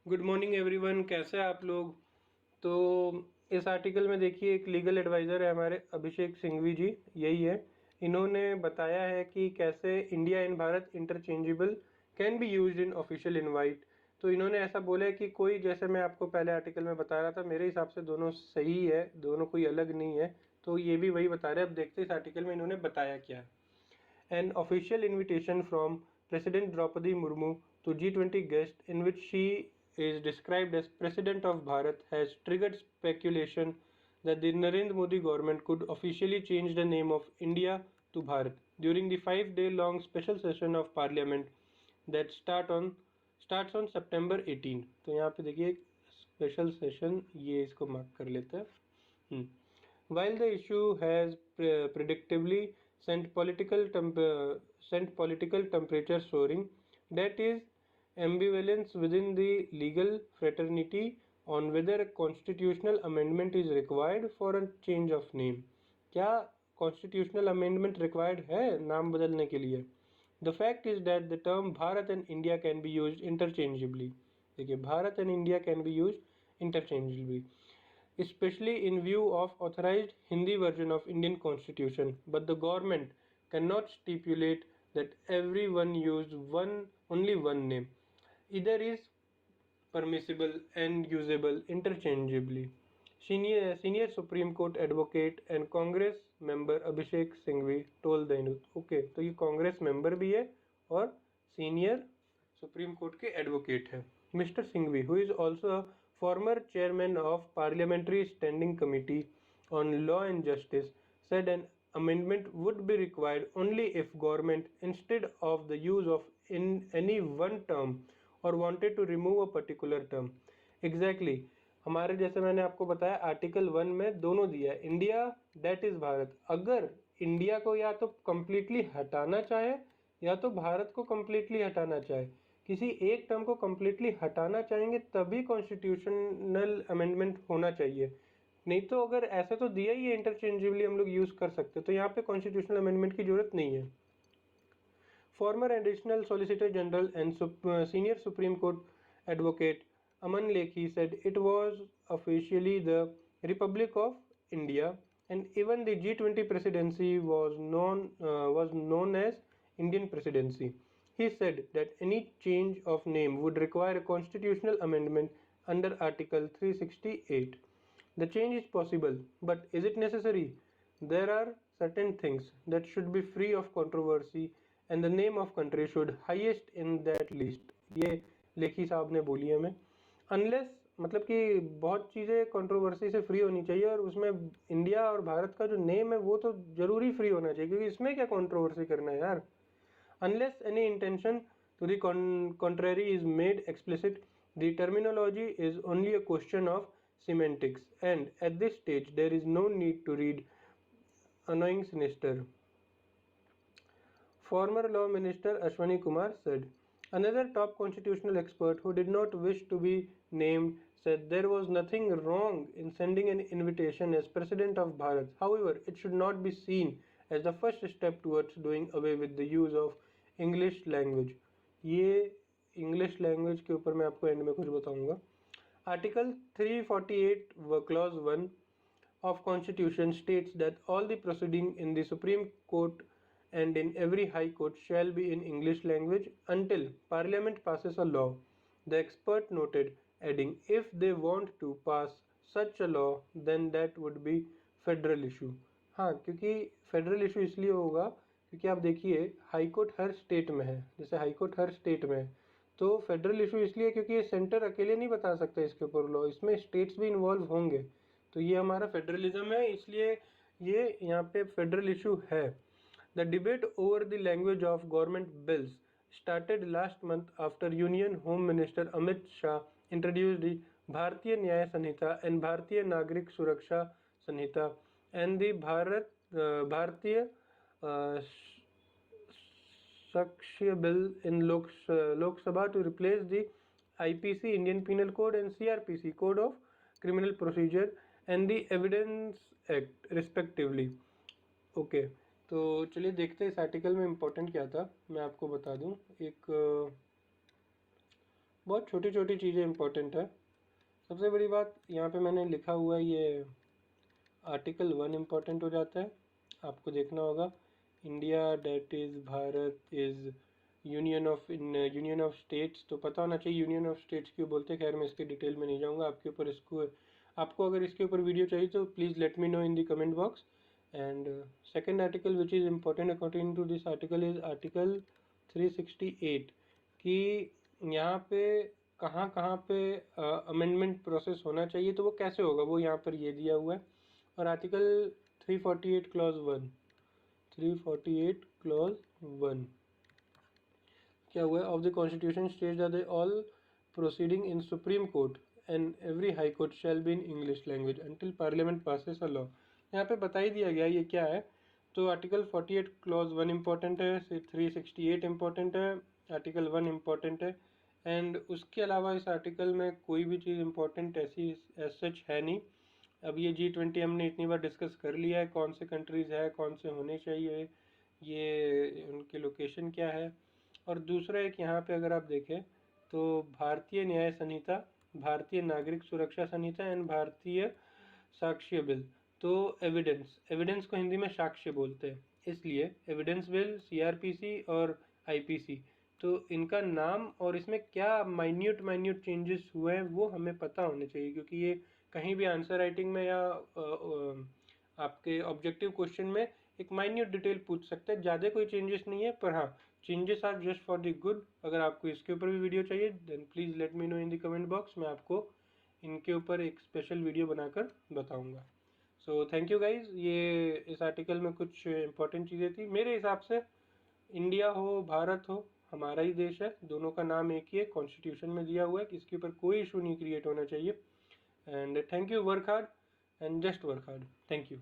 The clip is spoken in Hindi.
गुड मॉर्निंग एवरीवन, कैसे हैं आप लोग। तो इस आर्टिकल में देखिए एक लीगल एडवाइज़र है हमारे अभिषेक सिंघवी जी, यही है। इन्होंने बताया है कि कैसे India and Bharat interchangeable can be used in official invite. तो इन्होंने ऐसा बोला है कि कोई, जैसे मैं आपको पहले आर्टिकल में बता रहा था, मेरे हिसाब से दोनों सही है, दोनों कोई अलग नहीं है। तो ये भी वही बता रहे हैं। अब देखते हैं इस आर्टिकल में इन्होंने बताया क्या है। An official invitation from President Draupadi Murmu to G20 guests, in which she is described as President of Bharat, has triggered speculation that the Narendra Modi government could officially change the name of India to Bharat during the 5 day long special session of Parliament that starts on September 18। तो यहाँ पे देखिए स्पेशल सेशन, ये इसको मार्क कर लेते हैं। While the issue has predictably sent political temperature soaring, that is ambivalence within the legal fraternity on whether a constitutional amendment is required for a change of name। क्या constitutional amendment required है नाम बदलने के लिए? The fact is that the term Bharat and India can be used interchangeably। देखिए, Bharat and India can be used interchangeably, especially in view of authorized Hindi version of Indian Constitution, but the government cannot stipulate that everyone use only one name. Either is permissible and usable interchangeably. Senior Supreme Court advocate and Congress member Abhishek Singhvi told the Hindu। Okay, तो ये कांग्रेस मेंबर भी है और सीनियर सुप्रीम कोर्ट के एडवोकेट है। Mister Singhvi, who is also former chairman of Parliamentary Standing Committee on Law and Justice, said an amendment would be required only if government, instead of the use of in any one term or wanted to remove a particular term। Exactly, हमारे जैसे मैंने आपको बताया आर्टिकल 1 में दोनों दिया है, इंडिया दैट इज भारत। अगर इंडिया को या तो कम्प्लीटली हटाना चाहे या तो भारत को कम्प्लीटली हटाना चाहे, किसी एक टर्म को कम्प्लीटली हटाना चाहेंगे तभी कॉन्स्टिट्यूशनल अमेंडमेंट होना चाहिए। नहीं तो अगर ऐसा तो दिया ही है इंटरचेंजेबली हम लोग यूज़ कर सकते, तो यहाँ पे कॉन्स्टिट्यूशनल अमेंडमेंट की जरूरत नहीं है। Former Additional Solicitor General and Senior Supreme Court Advocate Aman Lekhi said it was officially the Republic of India, and even the G20 presidency was known as Indian Presidency। He said that any change of name would require a constitutional amendment under Article 368। The change is possible, but is it necessary? There are certain things that should be free of controversy and the name of country should highest in that list। ये लेखी साहब ने बोली हमें। अनलेस मतलब कि बहुत चीज़ें कंट्रोवर्सी से फ्री होनी चाहिए और उसमें इंडिया और भारत का जो नेम है वो तो ज़रूरी फ्री होना चाहिए, क्योंकि इसमें क्या कंट्रोवर्सी करना है यार। Unless any intention to the contrary is made explicit, the terminology is only a question of semantics, and at this stage there is no need to read annoying sinister। Former Law Minister Ashwani Kumar said. Another top constitutional expert who did not wish to be named said there was nothing wrong in sending an invitation as President of Bharat. However, it should not be seen as the first step towards doing away with the use of English language। ये इंग्लिश लैंग्वेज के ऊपर मैं आपको एंड में कुछ बताऊंगा। Article 348 clause 1 of Constitution states that all the proceeding in the Supreme Court and in every High Court shall be in English language until Parliament passes a law। The expert noted, adding, if they want to pass such a law then that would be federal issue. हाँ, क्योंकि फेडरल इशू इसलिए होगा क्योंकि आप देखिए हाई कोर्ट हर स्टेट में है, जैसे हाई कोर्ट हर स्टेट में है, तो फेडरल इशू इसलिए क्योंकि ये सेंटर अकेले नहीं बता सकता इसके ऊपर लॉ, इसमें स्टेट्स भी इन्वॉल्व होंगे। तो ये हमारा फेडरलिज्म है, इसलिए ये यहाँ पे फेडरल इशू है। The debate over the language of government bills started last month after Union Home Minister Amit Shah introduced the Bharatiya Nyaya Sanhita and Bharatiya Nagrik Suraksha Sanhita and the Bharatiya Sakshya Bill in Lok Sabha to replace the IPC Indian Penal Code and CRPC Code of Criminal Procedure and the Evidence Act respectively। Okay, तो चलिए देखते हैं इस आर्टिकल में इम्पोर्टेंट क्या था। मैं आपको बता दूं, एक बहुत छोटी छोटी चीज़ें इंपॉर्टेंट है। सबसे बड़ी बात यहाँ पे मैंने लिखा हुआ है, ये आर्टिकल 1 इम्पॉर्टेंट हो जाता है, आपको देखना होगा। India that is Bharat is union of states, तो पता होना चाहिए यूनियन ऑफ स्टेट्स क्यों बोलते हैं। खैर मैं इसके डिटेल में नहीं जाऊँगा, आपके ऊपर आपको अगर इसके ऊपर वीडियो चाहिए तो please let me know in the comment box. And second article which is important according to this article is article 368 कि यहाँ पे कहाँ कहाँ पे अमेंडमेंट प्रोसेस होना चाहिए, तो वो कैसे होगा वो यहाँ पर ये दिया हुआ है। और आर्टिकल 348 क्लॉज 1, 348 क्लॉज 1 क्या हुआ है, of the constitution states that all proceeding in supreme court and every high court shall be in English language until parliament passes a law. यहाँ पे बता ही दिया गया ये क्या है। तो आर्टिकल 48 क्लॉज 1 इम्पॉर्टेंट है, 368 इम्पॉर्टेंट है, आर्टिकल 1 इम्पॉर्टेंट है। एंड उसके अलावा इस आर्टिकल में कोई भी चीज़ इम्पोर्टेंट ऐसी एज सच है नहीं। अब ये G20 हमने इतनी बार डिस्कस कर लिया है, कौन से कंट्रीज़ है, कौन से होने चाहिए, ये उनकी लोकेशन क्या है। और दूसरा एक यहाँ पे अगर आप देखें तो भारतीय न्याय संहिता, भारतीय नागरिक सुरक्षा संहिता एंड भारतीय साक्ष्य बिल। तो एविडेंस, एविडेंस को हिंदी में साक्ष्य बोलते हैं, इसलिए एविडेंस बिल, CRPC और IPC, तो इनका नाम और इसमें क्या माइन्यूट माइन्यूट चेंजेस हुए हैं वो हमें पता होने चाहिए, क्योंकि ये कहीं भी आंसर राइटिंग में या आपके ऑब्जेक्टिव क्वेश्चन में एक माइन्यूट डिटेल पूछ सकते हैं। ज़्यादा कोई चेंजेस नहीं है, पर हाँ changes are just for the good. अगर आपको इसके ऊपर भी वीडियो चाहिए then please let me know in the comment box, मैं आपको इनके ऊपर एक स्पेशल वीडियो बनाकर बताऊंगा। So thank you guys. ये इस आर्टिकल में कुछ इंपॉर्टेंट चीज़ें थी मेरे हिसाब से। इंडिया हो भारत हो, हमारा ही देश है, दोनों का नाम एक ही है, कॉन्स्टिट्यूशन में दिया हुआ है कि इसके ऊपर कोई इशू नहीं क्रिएट होना चाहिए। And thank you, work hard and just work hard. Thank you.